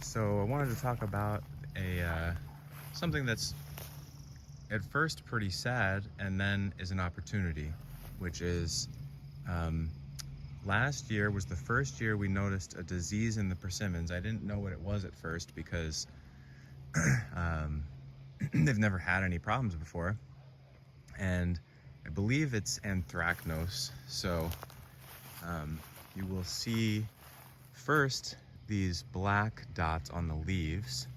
So I wanted to talk about something that's at first pretty sad and then is an opportunity, which is last year was the first year we noticed a disease in the persimmons. I didn't know what it was at first because they've never had any problems before, and I believe it's anthracnose. So you will see first these black dots on the leaves,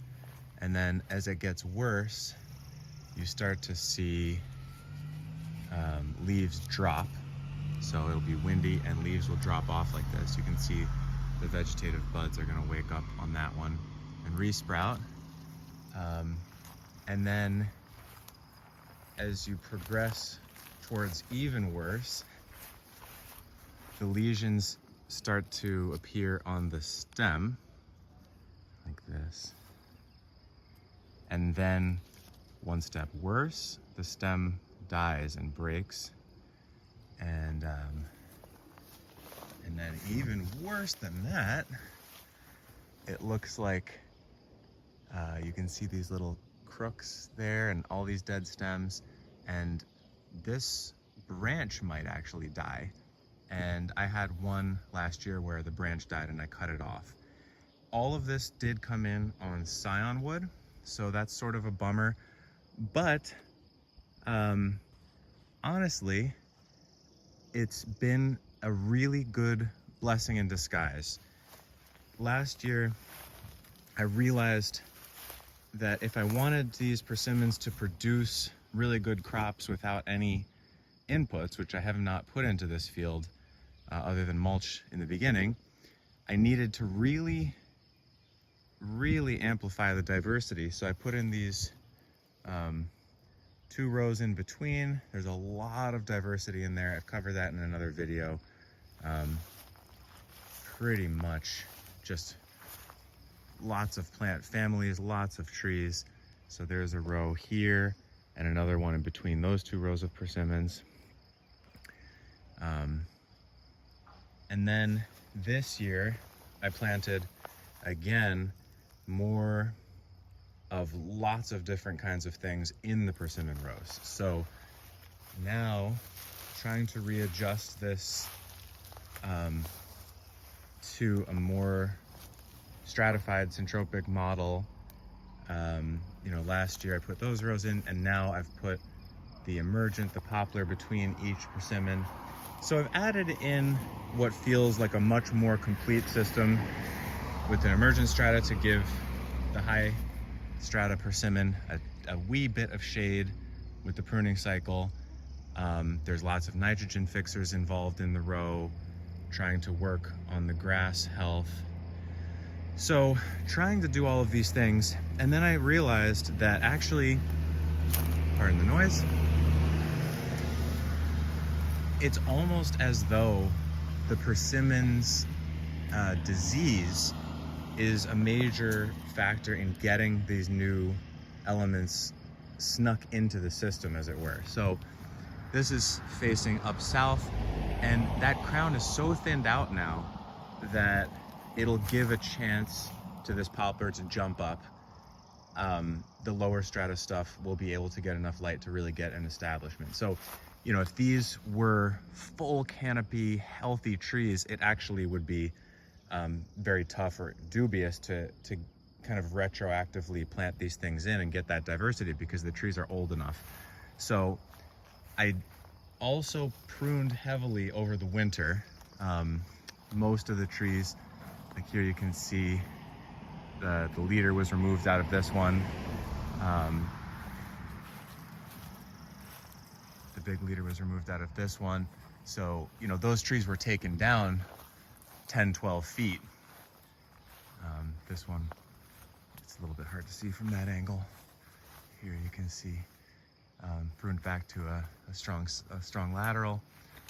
and then as it gets worse you start to see leaves drop. So it'll be windy and leaves will drop off like this. You can see the vegetative buds are going to wake up on that one and resprout. And then as you progress towards even worse, the lesions start to appear on the stem like this. And then one step worse, the stem dies and breaks. And then even worse than that, it looks like you can see these little crooks there and all these dead stems, and this branch might actually die. And I had one last year where the branch died and I cut it off. All of this did come in on scion wood, so that's sort of a bummer. But honestly, it's been a really good blessing in disguise. Last year, I realized that if I wanted these persimmons to produce really good crops without any inputs, which I have not put into this field other than mulch in the beginning, I needed to really amplify the diversity. So I put in these 2 rows in between. There's a lot of diversity in there. I've covered that in another video. Pretty much just lots of plant families, lots of trees. So there's a row here and another one in between those 2 rows of persimmons. And then this year I planted again more of lots of different kinds of things in the persimmon rows. So now trying to readjust this to a more stratified syntropic model. Last year I put those rows in, and now I've put the emergent, the poplar between each persimmon. So I've added in what feels like a much more complete system with an emergent strata to give the high strata persimmon a wee bit of shade with the pruning cycle. There's lots of nitrogen fixers involved in the row, trying to work on the grass health. So trying to do all of these things, and then I realized that actually, pardon the noise, it's almost as though the persimmon's disease is a major factor in getting these new elements snuck into the system, as it were. So this is facing up south, and that crown is so thinned out now that it'll give a chance to this poplar to jump up. The lower strata stuff will be able to get enough light to really get an establishment. So, if these were full canopy, healthy trees, it actually would be very tough or dubious to kind of retroactively plant these things in and get that diversity because the trees are old enough. So I also pruned heavily over the winter. Most of the trees, like here you can see the leader was removed out of this one. The big leader was removed out of this one. So, those trees were taken down 10, 12 feet. This one, it's a little bit hard to see from that angle. Here you can see pruned back to a strong lateral.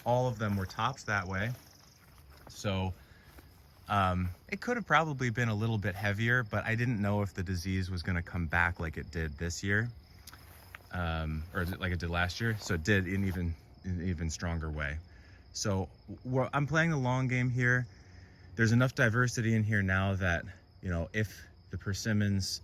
All of them were topped that way. So it could have probably been a little bit heavier, but I didn't know if the disease was going to come back like it did this year, or like it did last year. So it did in an even stronger way. So I'm playing the long game here. There's enough diversity in here now that, if the persimmons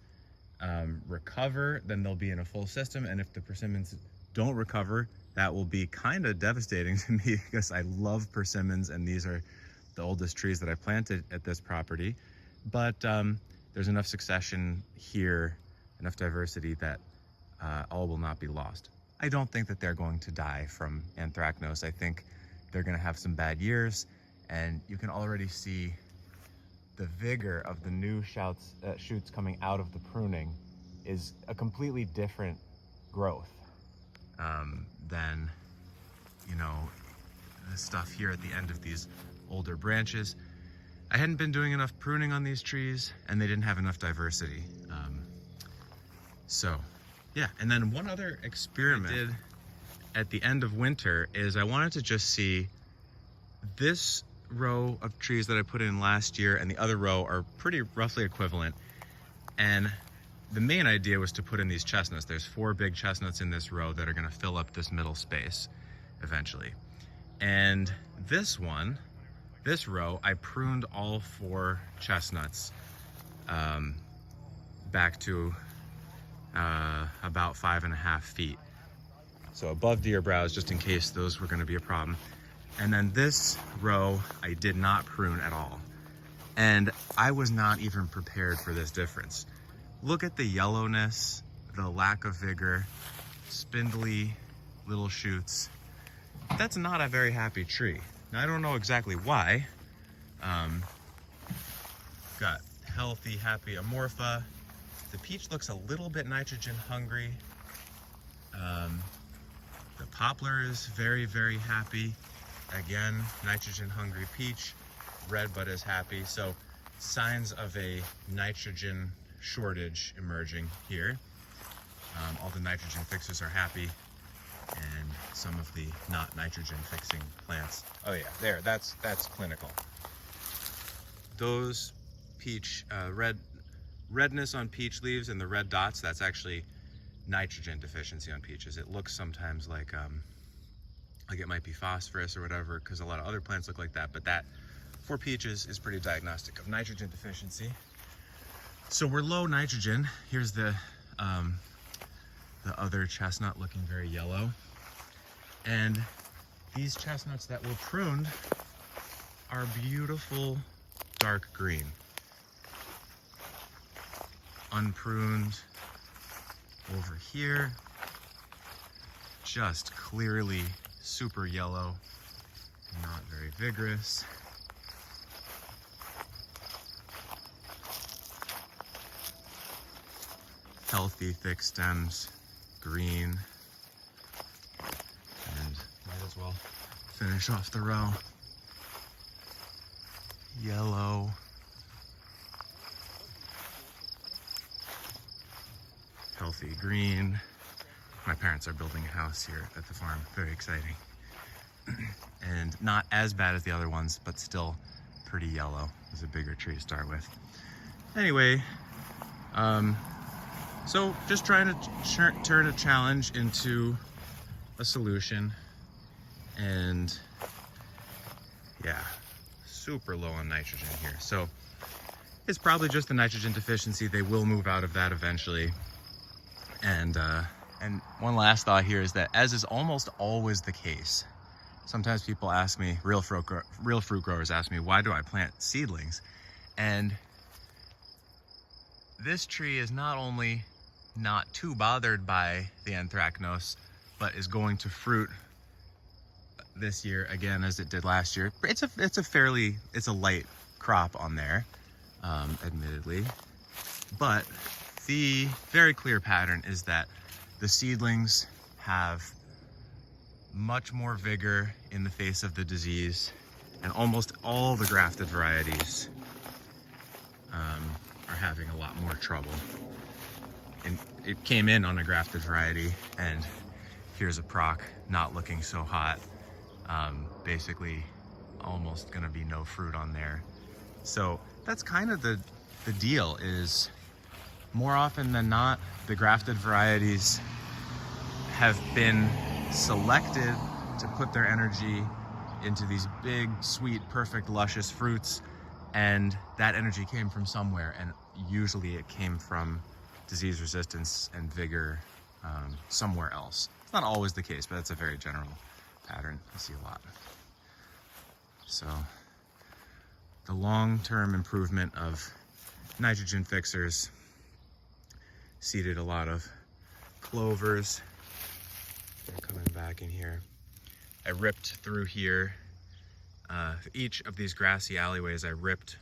recover, then they'll be in a full system. And if the persimmons don't recover, that will be kind of devastating to me because I love persimmons and these are the oldest trees that I planted at this property. But there's enough succession here, enough diversity that all will not be lost. I don't think that they're going to die from anthracnose. I think they're going to have some bad years, and you can already see the vigor of the new shoots coming out of the pruning is a completely different growth than, you know, the stuff here at the end of these older branches. I hadn't been doing enough pruning on these trees, and they didn't have enough diversity. So yeah, and then one other experiment I did at the end of winter is I wanted to just see this row of trees that I put in last year and the other row are pretty roughly equivalent. And the main idea was to put in these chestnuts. There's 4 big chestnuts in this row that are gonna fill up this middle space eventually. And this row, I pruned all 4 chestnuts back to about 5.5 feet. So above deer brows, just in case those were gonna be a problem. And then this row, I did not prune at all. And I was not even prepared for this difference. Look at the yellowness, the lack of vigor, spindly little shoots. That's not a very happy tree. Now, I don't know exactly why. Got healthy, happy amorpha. The peach looks a little bit nitrogen hungry. The poplar is very, very happy. Again, nitrogen hungry peach. Red bud is happy. So signs of a nitrogen shortage emerging here. All the nitrogen fixers are happy, and some of the not nitrogen fixing plants. Oh yeah, there, that's clinical. Those peach, redness on peach leaves and the red dots, that's actually nitrogen deficiency on peaches. It looks sometimes like it might be phosphorus or whatever, because a lot of other plants look like that, but that for peaches is pretty diagnostic of nitrogen deficiency. So we're low nitrogen. Here's the other chestnut looking very yellow. And these chestnuts that were pruned are beautiful dark green. Unpruned over here, just clearly super yellow, not very vigorous. Healthy, thick stems, green, and might as well finish off the row. Yellow. Healthy green. My parents are building a house here at the farm. Very exciting. And not as bad as the other ones, but still pretty yellow. It's a bigger tree to start with. Anyway, so just trying to turn a challenge into a solution. And yeah, super low on nitrogen here. So it's probably just the nitrogen deficiency. They will move out of that eventually. And one last thought here is that, as is almost always the case, sometimes people ask me, real fruit growers ask me, why do I plant seedlings? And this tree is not only not too bothered by the anthracnose, but is going to fruit this year again as it did last year. It's a light crop on there, admittedly, but the very clear pattern is that the seedlings have much more vigor in the face of the disease, and almost all the grafted varieties are having a lot more trouble. And it came in on a grafted variety, and here's a proc not looking so hot. Basically almost gonna be no fruit on there. So that's kind of the deal, is more often than not, the grafted varieties have been selected to put their energy into these big, sweet, perfect, luscious fruits, And that energy came from somewhere, and usually it came from disease resistance and vigor somewhere else. It's not always the case, but that's a very general pattern I see a lot. So the long-term improvement of nitrogen fixers, seeded a lot of clovers. They're coming back in here. I ripped through here. Each of these grassy alleyways I ripped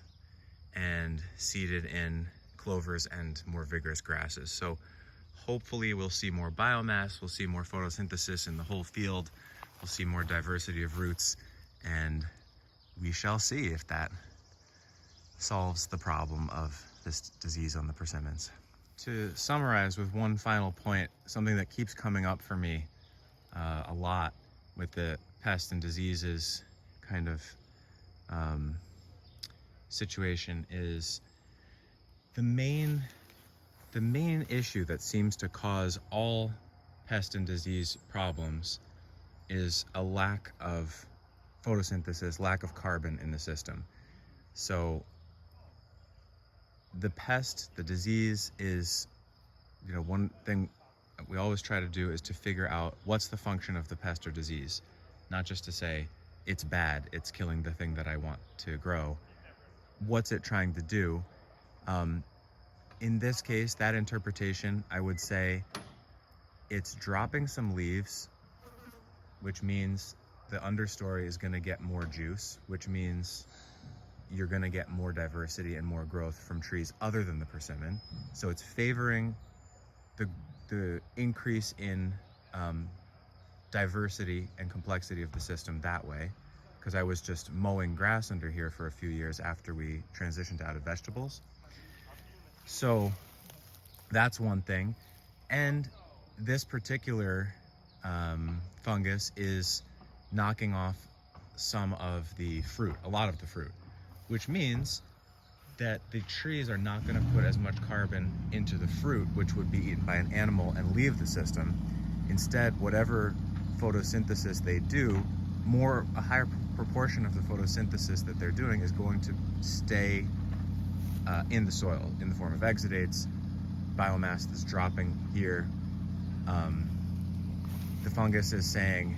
and seeded in clovers and more vigorous grasses. So hopefully we'll see more biomass, we'll see more photosynthesis in the whole field, we'll see more diversity of roots, and we shall see if that solves the problem of this disease on the persimmons. To summarize with one final point, something that keeps coming up for me a lot with the pest and diseases kind of situation is the main issue that seems to cause all pest and disease problems is a lack of photosynthesis, lack of carbon in the system. So the pest, the disease is, one thing we always try to do is to figure out what's the function of the pest or disease, not just to say it's bad, it's killing the thing that I want to grow. What's it trying to do? In this case, that interpretation, I would say it's dropping some leaves, which means the understory is going to get more juice, which means you're going to get more diversity and more growth from trees other than the persimmon. So it's favoring the increase in diversity and complexity of the system that way, because I was just mowing grass under here for a few years after we transitioned out of vegetables. So that's one thing. And this particular fungus is knocking off some of the fruit, a lot of the fruit, which means that the trees are not going to put as much carbon into the fruit, which would be eaten by an animal and leave the system. Instead, whatever photosynthesis they do, a higher proportion of the photosynthesis that they're doing is going to stay in the soil in the form of exudates, biomass that's dropping here. The fungus is saying,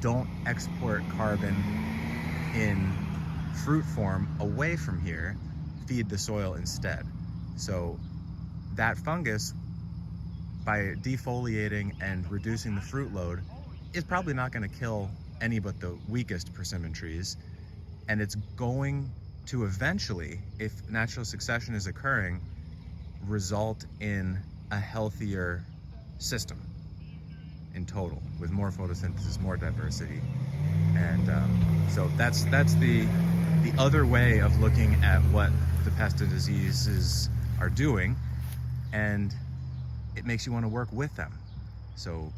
don't export carbon in fruit form away from here, feed the soil instead. So that fungus, by defoliating and reducing the fruit load, is probably not going to kill any but the weakest persimmon trees, and it's going to eventually, if natural succession is occurring, result in a healthier system in total, with more photosynthesis, more diversity. And so that's the other way of looking at what the pest and diseases are doing, and it makes you want to work with them. So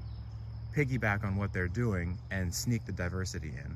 piggyback on what they're doing and sneak the diversity in.